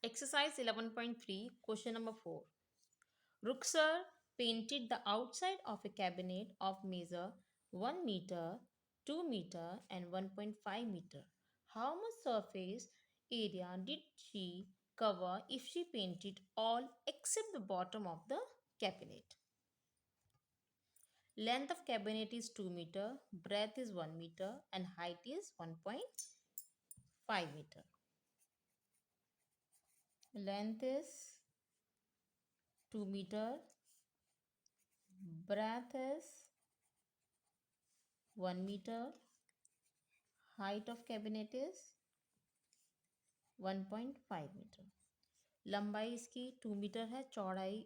Exercise 11.3, question number 4. Ruxer painted the outside of a cabinet of measure 1 meter, 2 meter, and 1.5 meter. How much surface area did she cover if she painted all except the bottom of the cabinet? Length of cabinet is 2 meter, breadth is 1 meter, and height is 1.5 meter. Length is 2 meter, breadth is 1 meter, height of cabinet is 1.5 metre. लंबाई इसकी 2 metre है, चौड़ाई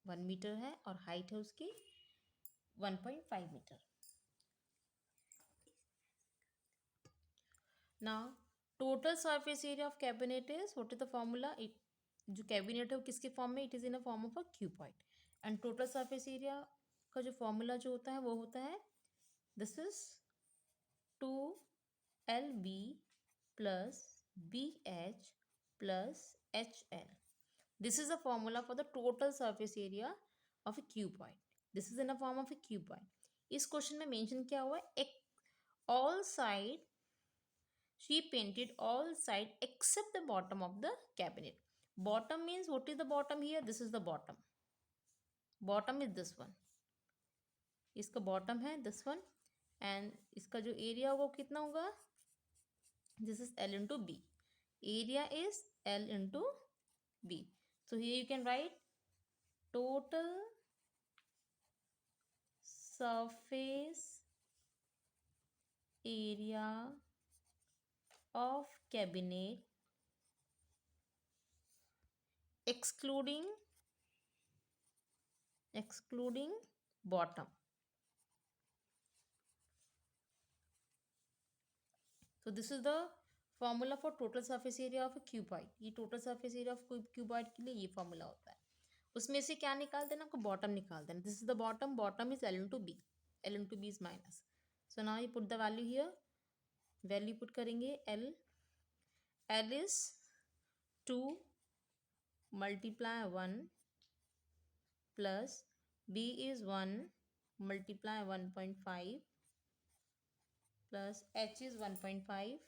1 metre है और height है उसकी 1.5 metre. Now total surface area of cabinet is, what is the formula? जो cabinet है वो किसके फॉर्म में? It is in a form of a cuboid. And total surface area का जो फॉर्मूला जो होता है वो होता है, this is 2LB plus BH plus HL. This is the formula for the total surface area of a cuboid. This is in the form of a cuboid. इस question में मेंशन क्या हुआ है? All side, she painted all side except the bottom of the cabinet. Bottom means, what is the bottom here? This is the bottom. Bottom is this one. इसका bottom है this one. And इसका जो area होगा वो कितना होगा? This is L into B. Area is L into B. So here you can write total surface area of cabinet excluding bottom. So this is the formula for total surface area of a cuboid. ये total surface area of cuboid के लिए ये formula होता है. उसमें से क्या निकाल देना? आपको bottom निकाल देना. This is the bottom. Bottom is L into B. L into B is minus. So now you put the value here. Value put करेंगे L. L is 2 multiply 1 plus B is 1 multiply 1.5 plus H is 1.5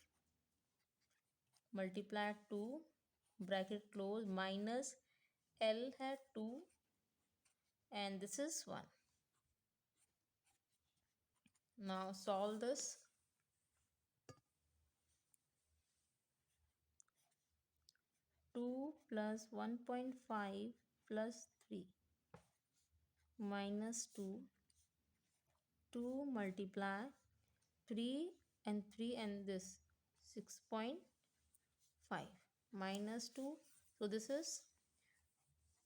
multiply 2 bracket close minus L है 2 and this is 1. Now solve this. Two plus 1.5 plus 3 minus 2. 2 multiply 3 and 3 and this 6.5 minus 2. So this is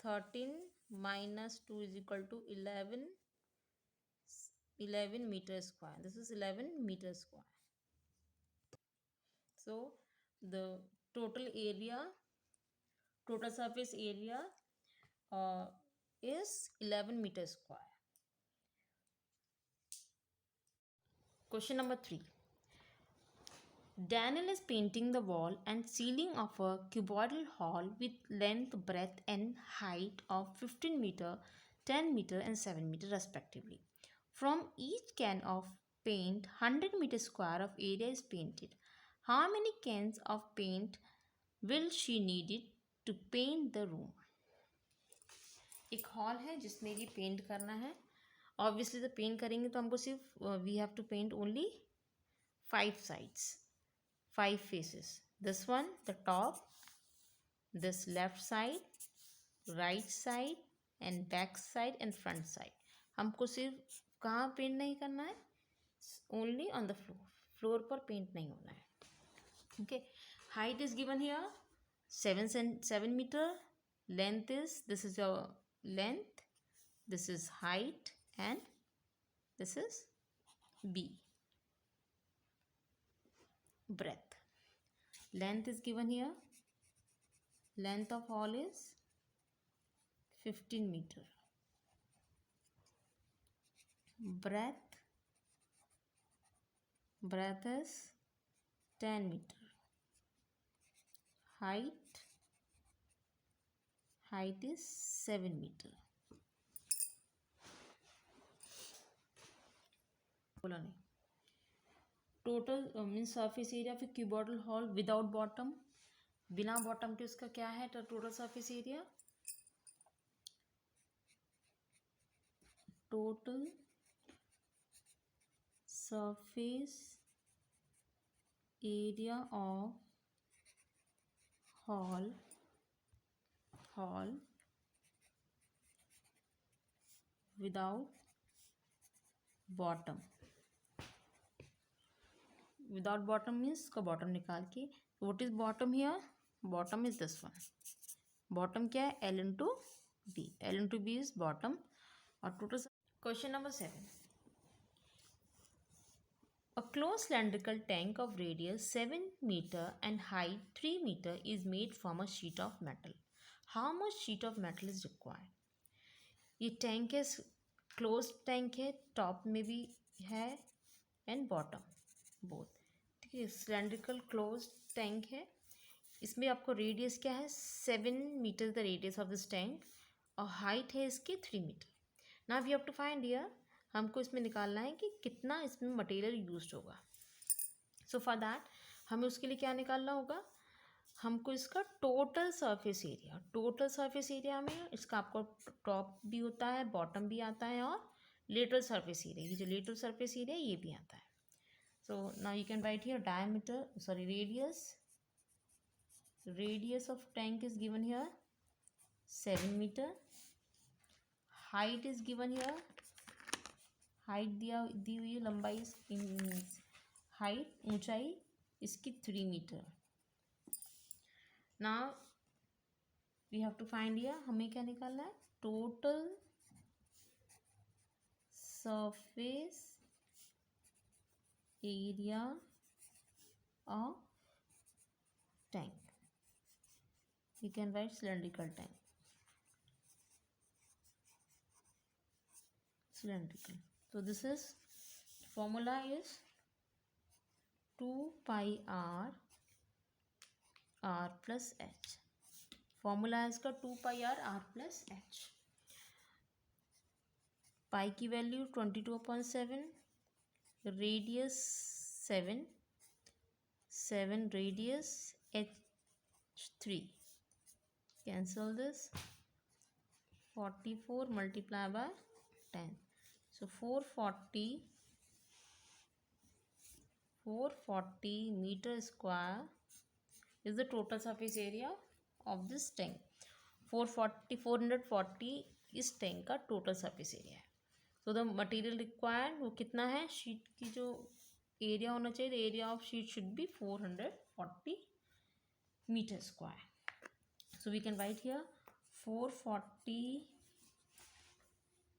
13 minus 2 is equal to 11 meter square. This is 11 meter square. So the total surface area is 11 meter square. Question number 3. Daniel is painting the wall and ceiling of a cuboidal hall with length, breadth and height of 15 meter, 10 meter and 7 meter respectively. From each can of paint 100 meter square of area is painted. How many cans of paint will she need it to paint the room? एक hall है जिसमें ये paint करना है. Obviously तो paint करेंगे तो हमको सिर्फ we have to paint only 5 sides, 5 faces. This one, the top, this left side, right side and back side and front side. हमको सिर्फ कहाँ पेंट नहीं करना है? ओनली ऑन द फ्लोर पर पेंट नहीं होना है. Okay, height is given here 7 meter. Length is, this is your length, this is height and this is B. Breadth. Length is given here. Length of hall is 15 meter. Breadth is 10 meter. Height height is 7 meter. बोला नहीं. Total means surface area of cuboidal hall without bottom, बिना bottom के उसका क्या है total surface area? Total surface area of hall without bottom. Without bottom means का bottom निकाल के. What is bottom here? Bottom is this one. Bottom क्या है? L into B. L into B is bottom. और total. Question number 7. A closed cylindrical tank of radius 7 meter and height 3 meter is made from a sheet of metal. How much sheet of metal is required? ये tank है, close tank है, top में भी है and bottom both. ठीक है, cylindrical close tank है. इसमें आपको रेडियस क्या है? 7 metre the radius of this tank और हाइट है इसकी 3 metre. Now we have to find here, हमको इसमें निकालना है कि कितना इसमें मटेरियल यूज होगा. सो फॉर दैट हमें उसके लिए क्या निकालना होगा? हमको इसका total surface area. Total surface area में इसका आपको टॉप भी होता है, बॉटम भी आता है और लेटरल सरफेस एरिया, ये जो लेटरल सरफेस एरिया ये भी आता है. So now you can write here diameter, sorry radius of tank is given here 7 meter. Height is given here, height दी हुई है, लंबाई हाइट ऊंचाई इसकी 3 metre. Now we have to find here, हमें क्या निकालना है? Total surface area of tank. You can write cylindrical tank. Cylindrical. So this is formula is 2 pi r plus h. Formula है इसका 2 pi r plus h. Pi की value 22/7, radius 7 radius h3. Cancel this. 44 multiply by 10. So 440 meter square is the total surface area of this tank. 440 इस tank का total surface area है. So the material required वो कितना है? Sheet की जो area होना चाहिए, the area of sheet should be 440 metre square. So we can write here 440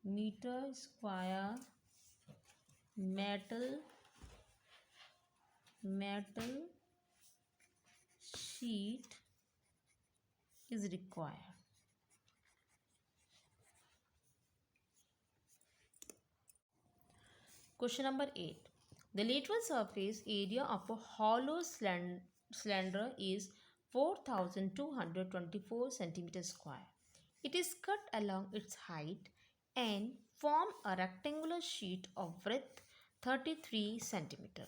meter square metal sheet is required. Question number 8. The lateral surface area of a hollow cylinder is 4224 centimeter square. It is cut along its height and form a rectangular sheet of breadth 33 centimeter.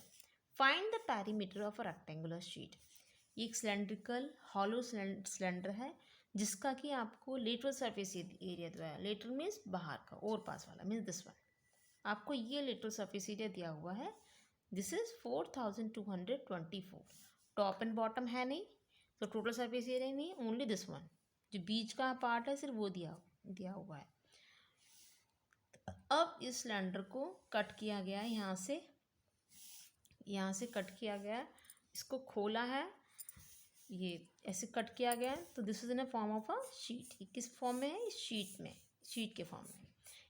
Find the perimeter of a rectangular sheet. एक cylindrical hollow cylinder है जिसका कि आपको lateral surface area दिया है. Lateral means बाहर का, और पास वाला मीन्स दिस वन. आपको ये लेटरल सरफेस एरिया दिया हुआ है. This is 4224. Top and bottom है नहीं, तो टोटल सरफेस एरिया नहीं, ओनली दिस वन. जो बीच का पार्ट है सिर्फ वो दिया हुआ है. अब इस सिलेंडर को कट किया गया है, यहाँ से कट किया गया है, इसको खोला है, ये ऐसे कट किया गया है. तो this is in a form of a sheet. किस फॉर्म में है? शीट के फॉर्म में.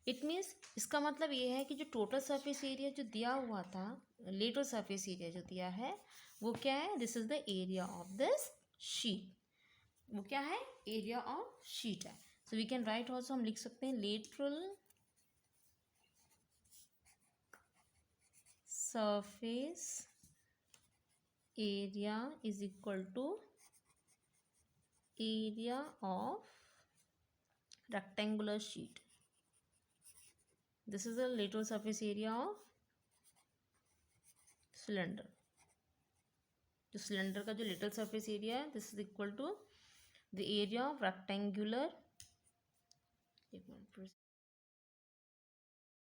इट मीन्स इसका मतलब ये है कि जो टोटल सरफेस एरिया जो दिया हुआ था, लेटरल सरफेस एरिया जो दिया है वो क्या है? This is the area of this sheet. वो क्या है? एरिया ऑफ शीट है. So we can write also, हम लिख सकते हैं lateral surface area is equal to area of rectangular sheet. This is the lateral surface area of cylinder. तो cylinder का जो लेटरल सरफेस एरिया है this is equal to the area of rectangular